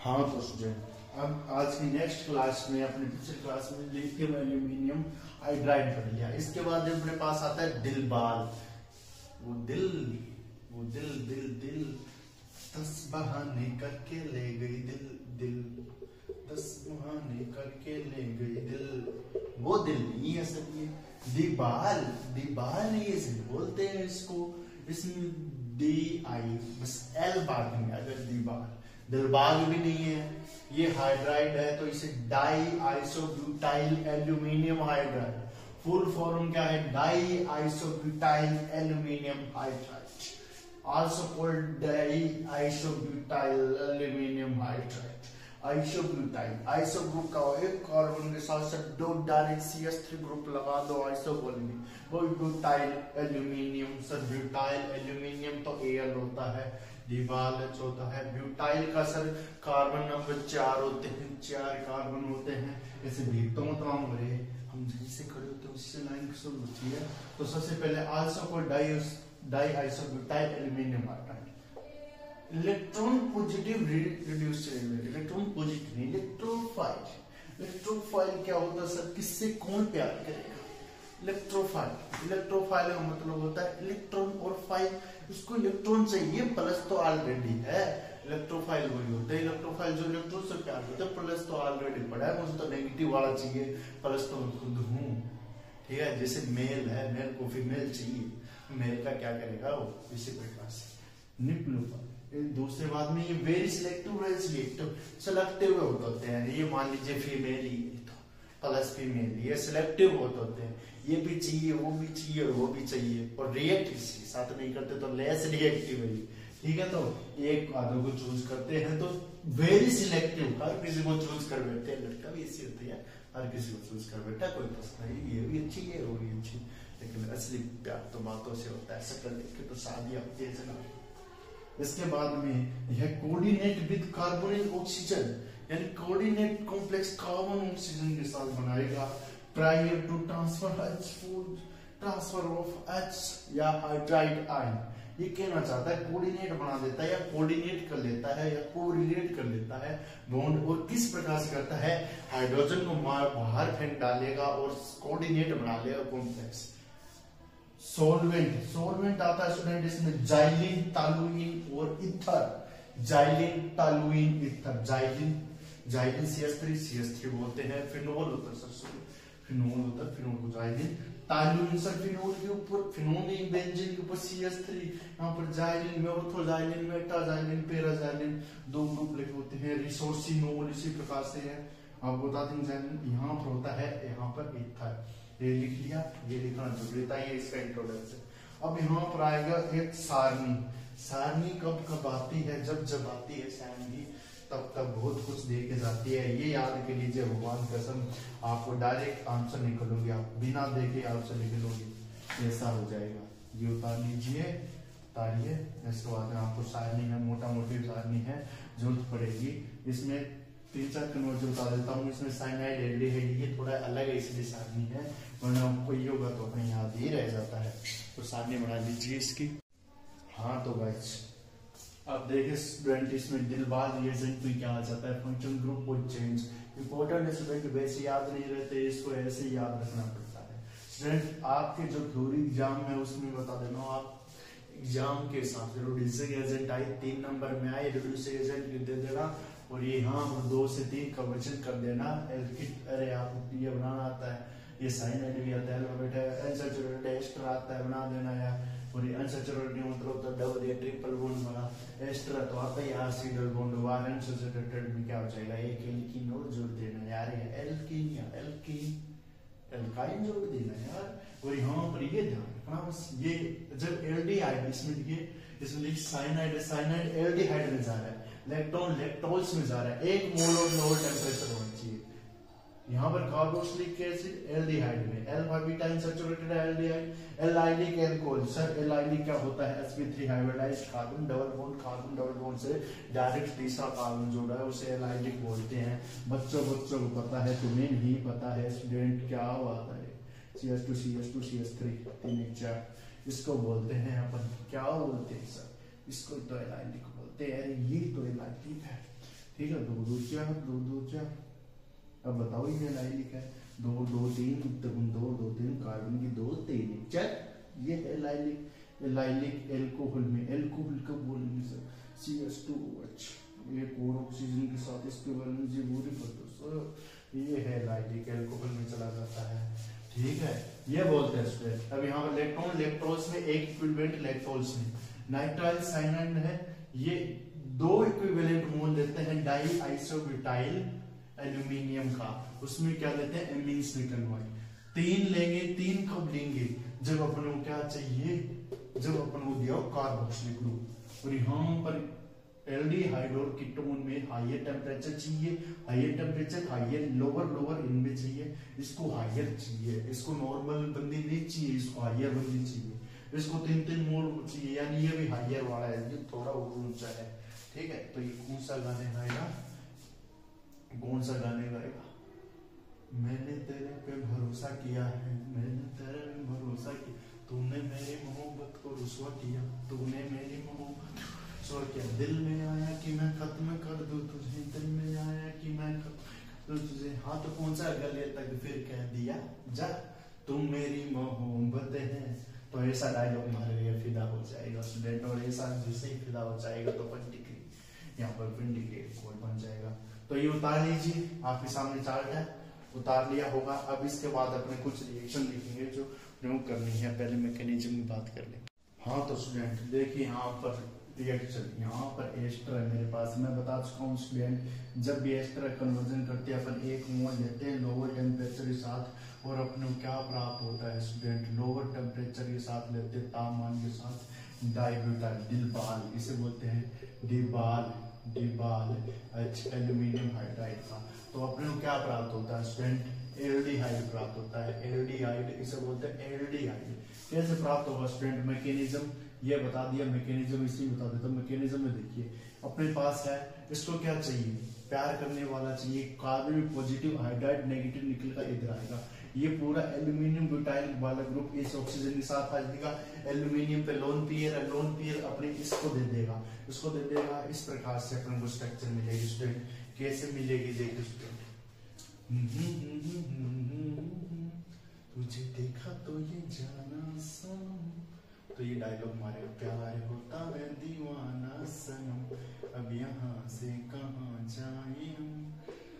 हाँ तो स्टूडेंट, अब आज की नेक्स्ट क्लास में अपने पिछले क्लास में लिथियम एल्यूमिनियम हाइड्राइड पढ़ लिया। इसके बाद अपने पास आता है दिलबाल। वो दिल दिल दिल 10 बहाने करके ले गई दिल 10 बहाने करके ले गई दिल। वो दिल नहीं है सर, ये दीबाल ये से बोलते हैं इसको। इसमें DI बस L बाद में, अगर दिलबाग भी नहीं है, ये हाइड्राइड है तो इसे die isobutyl aluminium hydride. Full form क्या है? Die isobutyl aluminium hydride, also called die isobutyl aluminium hydride. Iso group का एक कार्बन के साथ साथ दो डायरेक्ट CH3 ग्रुप लगा दो, आइसो बोलेंगे वो butyl aluminium. Sir butyl aluminium तो Al होता है, दीवाल H होता है। ब्यूटाइल का सर कार्बन नंबर 4 होते हैं, 4 कार्बन होते हैं। ऐसे भीगता हूँ तमाम भरे, हम जैसे खड़े होते हैं उसी से लाइन शुरू होती है। तो सबसे पहले आल्सो को die isobutyl aluminium hydride. Electron positive reduce, electron positive electrophile क्या होता है सर? किससे कौन प्यार करेगा? इलेक्ट्रोफाइल का मतलब होता है इलेक्ट्रॉन और फाइल, उसको इलेक्ट्रॉन चाहिए, प्लस तो ऑलरेडी है। इलेक्ट्रोफाइल वही होते हैं, इलेक्ट्रोफाइल जो इलेक्ट्रॉन से प्यार करते हैं, प्लस तो ऑलरेडी पड़ा है, मुझे तो नेगेटिव वाला चाहिए, प्लस तो मैं खुद हूँ। ठीक है, जैसे मेल है, मेल को फीमेल चाहिए, मेल का क्या करेगा वो, इसी प्रकार से न्यूक्लियोफाइल। दूसरे बात में ये वेरी सिलेक्टिव सेलेक्टिव होते हैं। ये मान लीजिए फीमेल ही तो प्लस फीमेल, ये सिलेक्टिव होते हैं, ये भी चाहिए वो भी चाहिए वो भी चाहिए, और रिएक्ट किसी साथ नहीं करते तो लेस रिएक्टिव है। ठीक है, तो एक आदमी को चूज करते हैं तो वेरी सिलेक्टिव, हर किसी को चूज कर बैठते हैं। लड़का भी ऐसी होती है, हर किसी को चूज कर बैठा, कोई प्रश्न नहीं, ये भी अच्छी है वो भी अच्छी, लेकिन असली प्यार तो बातों से होता है, शक्ल देख के तो शादी होती है। इसके बाद में यह कोऑर्डिनेट विद कार्बोनिल ऑक्सीजन, यानी कोऑर्डिनेट कॉम्प्लेक्स कार्बन ऑक्सीजन के साथ बनाएगा prior to transfer of H या हाइड्राइड आयन। ये कहना चाहता है कोऑर्डिनेट बना देता है, या कोऑर्डिनेट कर लेता है, या कोरिलेट कर लेता है बॉन्ड। और किस प्रकार से करता है? हाइड्रोजन को बाहर फेंक डालेगा और कोऑर्डिनेट बना लेगा कॉम्प्लेक्स। सोलवेंट आता है स्टूडेंट इसमें जाइलिन, तालुइन और ether. Xylene, toluene, ether. Xylene CH3 बोलते हैं। फिनोल होता है सर, फिनोल को जाइलिन। तालुइन सर फिनोल के ऊपर, फिनोलिक बेंजीन के ऊपर CH3, यहाँ पर जाइलिन में ऑर्थोजाइलिन, मेटाजाइलिन, पैराजाइलिन दो ग्रुप लिखे होते हैं। रिसोर्सिनोल इसी प्रकार से है, आपको बता दें। यहाँ पर होता है, यहाँ पर ईथर, ये लिख लिया, ये लिखना जरूरी था, ये इसका इंट्रोडक्शन। अब यहाँ पर आएगा एक सारणी कब आती है? जब आती है सारणी, तब बहुत कुछ दे के जाती है। ये याद कर लीजिए, भगवान कसम, आपको डायरेक्ट आंसर निकलोगे, आप बिना देखे आंसर निकलोगे, ऐसा हो जाएगा। ये उतार लीजिए, उतारिए। इसके बाद में आपको सारणी है, मोटा मोटी सारणी है, जरूरत पड़ेगी। इसमें 3-4 कन्वर्जन बता देता हूँ। इसमें साइनाइड एल्डिहाइड, ये थोड़ा अलग है इसलिए सारणी है, वरना आपको ये होगा तो अपने याद ही रह जाता है। तो सारणी बना लीजिए इसकी। हाँ तो गाइस अब देखिए स्टूडेंट, इसमें दिलबाल रिएजेंट में क्या आ जाता है? फंक्शन ग्रुप को चेंज। इंपॉर्टेंट स्टूडेंट वैसे याद नहीं रहते, इसको ऐसे याद रखना पड़ता है। स्टूडेंट आपके जो थ्योरी एग्जाम है उसमें बता देना, आप एग्जाम के हिसाब से रिड्यूसिंग एजेंट आई 3 नंबर में आई, रिड्यूसिंग एजेंट दे देना, और ये यहाँ 2 से 3 का वचन कर देना। एल्किड, अरे आपको ये बनाना आता है, ये साइनाइड भी आता है, बेटा अनसैचुरेटेड एस्टर आता है, बना देना यार। और ये अनसैचुरेटेड मतलब तो डबल या ट्रिपल बॉन्ड वाला, एस्टर तो आता है यार, सिंगल बॉन्ड वाला। अनसैचुरेटेड में क्या हो जाएगा? एक एल्कीन और जोड़ देना यार, ये एल्कीन या एल्काइन जोड़ देना यार। और यहाँ पर ये ध्यान रखना बस, ये जब एल्डिहाइड इसमें लिखिए साइनाइड एल्डिहाइड में जा रहा है, इलेक्ट्रॉन लेक्टोल्स में जा रहा है, 1 मोल और लोअर टेम्परेचर होना चाहिए। यहाँ पर कार्बोक्सिलिक एसिड एल्डिहाइड में, alpha beta unsaturated aldehyde, allylic alcohol. Sir allylic क्या होता है? sp3 hybridised carbon double bond से डायरेक्ट तीसरा कार्बन जोड़ा है, उसे एलाइलिक बोलते हैं। बच्चों को पता है, तुम्हें नहीं पता है स्टूडेंट, क्या आता है? CH2 3 1 4, इसको बोलते हैं अपन, क्या बोलते हैं सर? इसको तो एलाइलिक बोलते हैं। ये तो एलाइलिक है, ठीक है, 2 2 4 2 2 4। अब बताओ ये लाइलिक है, 2 2 3 2 2 3 कार्बन की 2 3 चल, ये है लाइलिक। लाइलिक एल्कोहल में, एल्कोहल कब बोलेंगे सर, CH2OH, ये कोर ऑक्सीजन के साथ इसके वैलेंसी पूरी कर दो सर, ये है लाइलिक, एल्कोहल में चला जाता है। ठीक है, ये बोलते हैं स्टूडेंट। अब यहाँ पर इलेक्ट्रॉन, इलेक्ट्रॉन्स में एक इक्विवेलेंट इलेक्ट्रॉन्स में नाइट्राइल साइनाइड है, ये 2 इक्विवेलेंट मोल देते हैं डाई आइसोब्यूटाइल एल्यूमिनियम का, उसमें क्या देते हैं, एमीन्स निकलवाए। 3 लेंगे, 3 कब लेंगे, जब अपन को क्या चाहिए, जब अपन को दिया कार्बोक्सिलिक ग्रुप। और यहाँ पर एल्डिहाइड और कीटोन में हायर टेम्परेचर चाहिए, हायर टेम्परेचर हायर लोअर इनमें चाहिए, इसको हायर चाहिए, इसको नॉर्मल बंदी नहीं चाहिए, इसको हायर बंदी चाहिए, इसको 3 मोल चाहिए, यानी ये भी हायर वाला है, ये थोड़ा और ऊंचा है। ठीक है, तो ये कौन सा गाने गाएगा, कौन सा गाने गाएगा, मैंने तेरे पे भरोसा किया है, मैंने तेरे पे भरोसा किया, तूने मेरी मोहब्बत को रुसवा किया, तूने मेरी मोहब्बत को रुसवा किया, दिल में आया कि मैं खत्म कर दूं तुझे, दिल में आया कि मैं खत्म कर दूं तुझे, हाँ तो कौन सा गले तक फिर कह दिया जा, तुम मेरी मोहब्बत है। तो ऐसा डायलॉग हमारे लिए फिदा हो जाएगा स्टूडेंट, और ऐसा जिससे ही फिदा हो जाएगा तो अपन डिग्री यहाँ पर विंडिकेट कोड बन जाएगा। तो ये उतार लीजिए, आपके सामने चार्ट है, उतार लिया होगा। अब इसके बाद अपने कुछ रिएक्शन लिखेंगे जो प्रयोग करनी है, पहले मैकेनिज्म की बात कर ले। हाँ तो स्टूडेंट देखिए यहाँ पर रिएक्शन, यहाँ पर एस्टर है मेरे पास, मैं बता चुका हूँ स्टूडेंट, जब भी एस्टर कन्वर्जन करते हैं अपन 1 मोल लेते हैं लोअर टेम्परेचर के साथ, और अपने क्या प्राप्त होता है स्टूडेंट, लोअर टेम्परेचर के साथ लेते हैं, तापमान के साथ डाइब्यूटाइल डिबाल, इसे बोलते हैं डिबाल, डिबाल एल्यूमिनियम हाइड्राइड का। तो अपने को क्या प्राप्त होता है स्टूडेंट, एल्डिहाइड प्राप्त होता है, एल्डिहाइड, इसे बोलते हैं एल्डिहाइड। कैसे प्राप्त होगा स्टूडेंट, मैकेनिज्म ये बता दिया, मैकेनिज्म इसी बता देता हूं। मैकेनिज्म में देखिए अपने पास है, इसको क्या चाहिए, प्यार करने वाला चाहिए, कार्बन पॉजिटिव हाइड्राइड नेगेटिव निकल का इधर आएगा, ये पूरा एल्यूमिनियम ब्यूटाइल वाला ग्रुप इस ऑक्सीजन के साथ आ जाएगा, एल्यूमिनियम पे लोन पेयर है, लोन पेयर अपने इसको दे देगा, इसको दे देगा, इस प्रकार से अपने को स्ट्रक्चर मिलेगी स्टूडेंट। कैसे मिलेगी देखिए स्टूडेंट, तुझे देखा तो ये जाना सनम, तो ये डायलॉग हमारे, प्यार होता है दीवाना सनम, अब यहाँ से कहाँ जाए हम,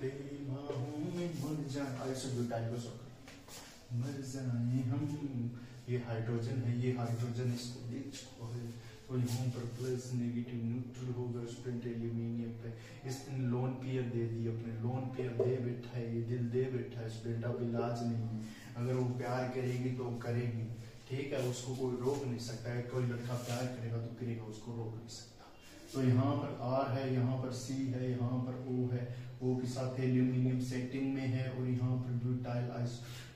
तेरी बाहों में मर जाए, आइसोब्यूटाइल को सोच मर जाए हम, ये हाइड्रोजन है, ये हाइड्रोजन इसको दे चुका है, तो यहाँ पर प्लस नेगेटिव न्यूट्रल होगा स्टूडेंट एल्यूमिनियम पे, इसने लोन पेयर दे दी, अपने लोन पेयर दे बैठा है, ये दिल दे बैठा है स्टूडेंट। अब इलाज नहीं है, अगर वो प्यार करेगी तो करेगी, ठीक है, उसको कोई रोक नहीं सकता है, कोई लड़का प्यार करेगा तो करेगा, उसको रोक नहीं सकता। तो यहाँ पर R है, यहाँ पर C है, यहाँ पर O है, O के साथ एल्यूमिनियम सेटिंग में है, और यहाँ पर ब्यूटाइल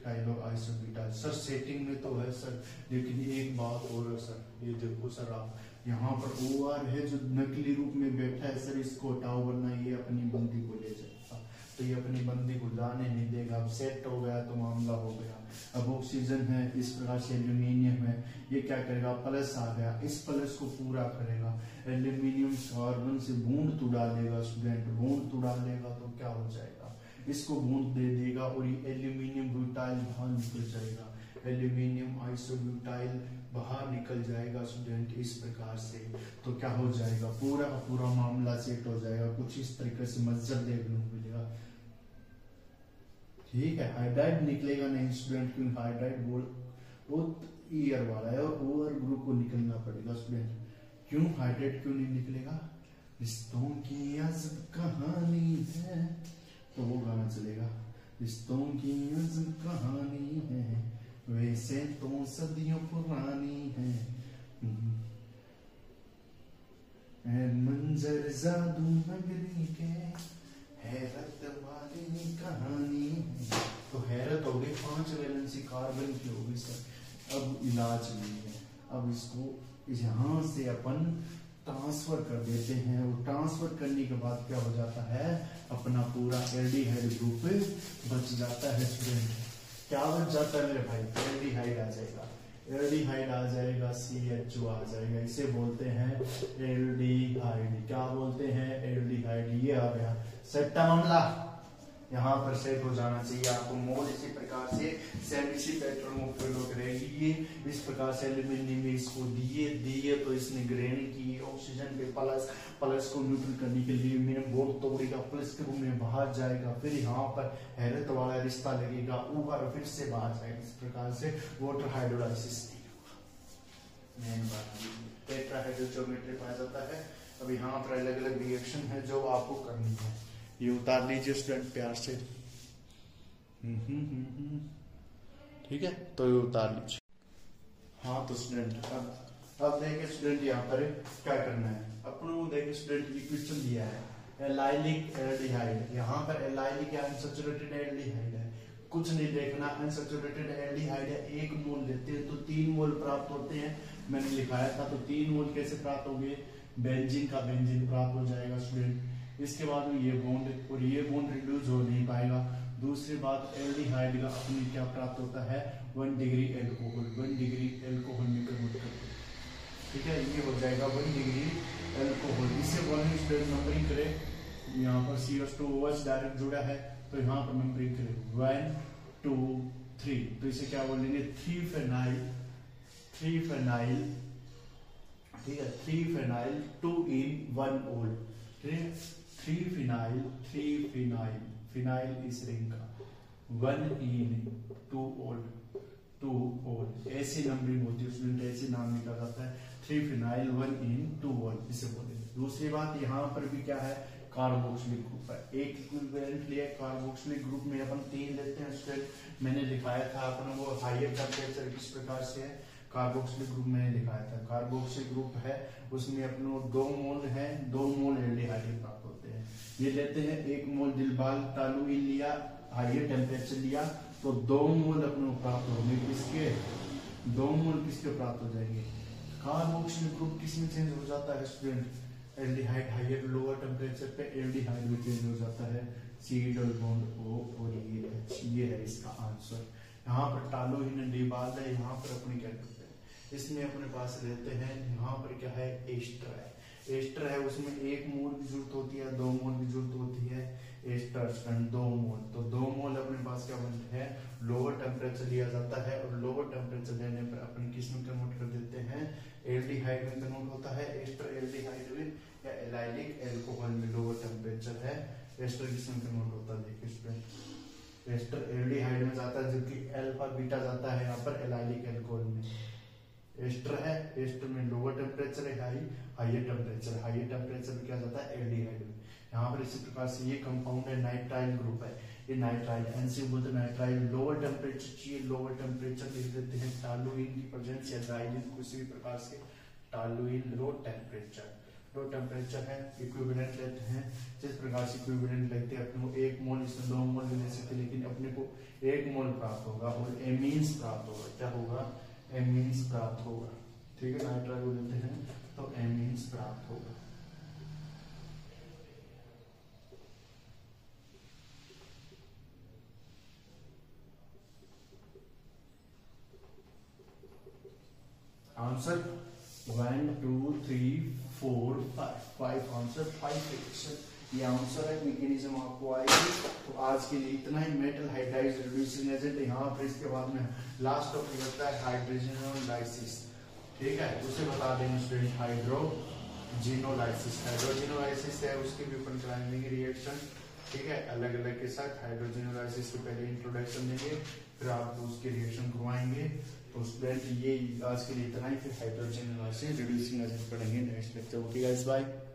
आइसोब्यूटाइल सर सेटिंग में तो है सर, लेकिन एक बात और है सर, ये देखो सर आप, यहाँ पर OR है जो नकली रूप में बैठा है सर, इसको हटाओ वरना ये अपनी बंदी को ले जाएगा, तो ये अपनी बंदी को जाने नहीं देगा। अब सेट हो गया तो मामला हो गया। अब ऑक्सीजन है, इस प्रकार से एल्यूमिनियम है, ये क्या करेगा, प्लस आ गया, इस प्लस को पूरा करेगा, एल्यूमिनियम कार्बन से बूंद तो डालेगा स्टूडेंट, बूंद तो डालेगा तो क्या हो जाएगा, इसको बूंद दे देगा, और ये एल्यूमिनियम ब्यूटाइल बाहर निकल जाएगा, एल्यूमिनियम आइसोब्यूटाइल बाहर निकल जाएगा स्टूडेंट, इस प्रकार से। तो क्या हो जाएगा, पूरा का पूरा मामला सेट हो जाएगा, कुछ इस तरीके से मंजर देखने को मिलेगा। ठीक है, हाइड्राइड निकलेगा नहीं स्टूडेंट, क्योंकि हाइड्राइड बहुत ईयर वाला है, और ओवर ग्रुप को निकलना पड़ेगा स्टूडेंट। क्यों हाइड्राइड क्यों नहीं निकलेगा, रिश्तों की अजब कहानी है, तो वो गाना चलेगा, रिश्तों की अजब कहानी है, वैसे तो सदियों पुरानी है, मंजर जादू नगरी के, हैरत वाली कहानी है। तो हैरत हो गई, 5 वैलेंसी कार्बन की हो गई सर। अब इलाज नहीं है, अब इसको यहाँ से अपन ट्रांसफर कर देते हैं, और ट्रांसफर करने के बाद क्या हो जाता है, अपना पूरा एल्डिहाइड ग्रुप बच जाता है स्टूडेंट। क्या बच जाता है मेरे भाई, एल्डिहाइड आ जाएगा। एल्डिहाइड आ जाएगा, CHO आ जाएगा, इसे बोलते हैं एल्डिहाइड। क्या बोलते हैं? एल्डिहाइड। ये आ गया सेट मामला, यहाँ पर सेट हो जाना चाहिए आपको। मोल इसी प्रकार से सेम इसी पैटर्न में फॉलो करेगी। ये इस प्रकार से एल्यूमिनियम में इसको दिए तो इसने ग्रेडिंग की ऑक्सीजन पे प्लस को न्यूट्रल करने के लिए एल्यूमिनियम बॉन्ड तोड़ेगा, प्लस के रूप में बाहर जाएगा, फिर यहाँ पर हैरत वाला रिश्ता लगेगा, ऊपर फिर से बाहर जाएगा। इस प्रकार से वाटर हाइड्रोलाइसिस मेन बात टेट्राहाइड्रोज्योमेट्री पाया जाता है। अब यहाँ पर अलग अलग रिएक्शन है जो आपको करनी है, ये उतार लीजिए स्टूडेंट प्यार से। ठीक है, तो ये उतार लीजिए। हाँ तो स्टूडेंट अब देखिए स्टूडेंट यहाँ पर क्या करना है। अपन को देखिए स्टूडेंट ये क्वेश्चन दिया है एलाइलिक एल्डिहाइड, यहाँ पर एलाइलिक या अनसैचुरेटेड एल्डिहाइड है, कुछ नहीं देखना। अनसैचुरेटेड एल्डिहाइड है, 1 मोल लेते हैं तो 3 मोल प्राप्त होते हैं, मैंने लिखाया था। तो 3 मोल कैसे प्राप्त होंगे? बेंजीन का बेंजीन प्राप्त हो जाएगा स्टूडेंट। इसके बाद में ये बॉन्ड, और ये बॉन्ड रिड्यूस हो नहीं पाएगा। दूसरी बात एल्डिहाइड का अपनी क्या प्राप्त होता है? 1 डिग्री एल्कोहल, 1 डिग्री एल्कोहल में कन्वर्ट करते हैं। ठीक है, ये हो जाएगा 1 डिग्री एल्कोहल। इससे बोलेंगे स्टूडेंट नंबरिंग करें, यहाँ पर CH2OH डायरेक्ट जुड़ा है तो यहाँ पर नंबरिंग करें 1 2 3, तो इसे क्या बोलेंगे? 3 फेनाइल, ठीक है, 3 फेनाइल 2 in 1 ओल। ठीक है, 3 फिनाइल, फिनाइल इस रिंग का 1 in 2 ओल, 2 ओल। ऐसी नंबरिंग होती है स्टूडेंट, ऐसे नाम निकला जाता है 3 फिनाइल 1 in 2 ओल, इसे बोलेंगे। दूसरी बात यहाँ पर भी क्या है? कार्बोक्सिलिक ग्रुप है, एक इक्विवेलेंट लिया। कार्बोक्सिलिक ग्रुप में अपन 3 लेते हैं स्टूडेंट, मैंने दिखाया था अपन वो हायर टेम्परेचर किस प्रकार से है। कार्बोक्सिलिक ग्रुप मैंने दिखाया था, कार्बोक्सिलिक ग्रुप है उसमें अपने 2 मोल है, 2 मोल एल्डिहाइड प्राप्त होते हैं। ये लेते हैं 1 मोल दिलबाल टालुइन लिया, हायर टेम्परेचर लिया तो 2 मोल अपने प्राप्त होंगे। किसके? 2 मोल किसके प्राप्त हो जाएंगे? कार्बोक्सिलिक ग्रुप किसमें चेंज हो जाता है student? Aldehyde higher lower temperature पे एल्डिहाइड में चेंज हो जाता है, C डबल बॉन्ड O और ये H। ये है इसका आंसर। यहाँ पर टालुइन डिबाल है, यहाँ पर अपने क्या करते हैं? इसमें अपने पास रहते हैं, यहाँ पर क्या है? एस्टर है, एस्टर है उसमें 1 मोल की जरूरत होती है, 2 मोल की जरूरत होती है। एस्टर 2 मोल, तो 2 मोल अपने पास क्या बनते हैं? लोअर टेम्परेचर लिया जाता है और लोअर टेम्परेचर लेने पर अपन किस में कन्वर्ट कर देते हैं? एल्डिहाइड में कन्वर्ट होता है। एस्टर एल्डिहाइड में या एलाइलिक एल्कोहल में लोअर टेम्परेचर है, एस्टर किस में कन्वर्ट होता है? देखिए स्टूडेंट, एस्टर एल्डिहाइड में जाता है जबकि अल्फा बीटा जाता है यहाँ पर एलाइलिक एल्कोहल में। एस्टर है, एस्टर में लोअर टेम्परेचर है, हायर टेम्परेचर में क्या जाता है? एल्डिहाइड में। यहाँ पर इसी प्रकार से ये कंपाउंड है, नाइट्राइल ग्रुप है, ये नाइट्राइल एनसी बोलते हैं। नाइट्राइल लोअर टेम्परेचर चाहिए, लोअर टेम्परेचर लिख देते हैं टालुइन की प्रेजेंस या जाइलिन, किसी भी प्रकार से टालुइन लो टेम्परेचर है। इक्विवेलेंट लेते हैं, जिस प्रकार से इक्विवेलेंट लेते हैं अपने को 1 मोल, इसमें 2 मोल भी ले सकते हैं, लेकिन अपने को 1 मोल प्राप्त होगा और एमीन्स प्राप्त होगा। क्या होगा? एमीन्स प्राप्त होगा। ठीक है, नाइट्राइल को लेते हैं तो एमीन्स प्राप्त होगा। आंसर 1 2 3 4 5 आंसर 5 ये आंसर है। मैकेनिज्म आपको आएगी। तो आज के लिए इतना ही। मेटल हाइड्राइड रिड्यूसिंग एजेंट यहाँ पर, इसके बाद में लास्ट टॉपिक होता है हाइड्रोजनोलाइसिस। ठीक है, उसे बता देंगे स्टूडेंट हाइड्रोजिनोलाइसिस। हाइड्रोजिनोलाइसिस है उसके भी ऊपर कराएंगे रिएक्शन। ठीक है, अलग अलग के साथ हाइड्रोजिनोलाइसिस को पहले इंट्रोडक्शन देंगे, फिर आपको उसके रिएक्शन करवाएंगे। तो स्टूडेंट ये आज के लिए इतना ही, फिर हाइड्रोजिनोलाइसिस रिड्यूसिंग एजेंट पढ़ेंगे next lecture. Okay guys, bye.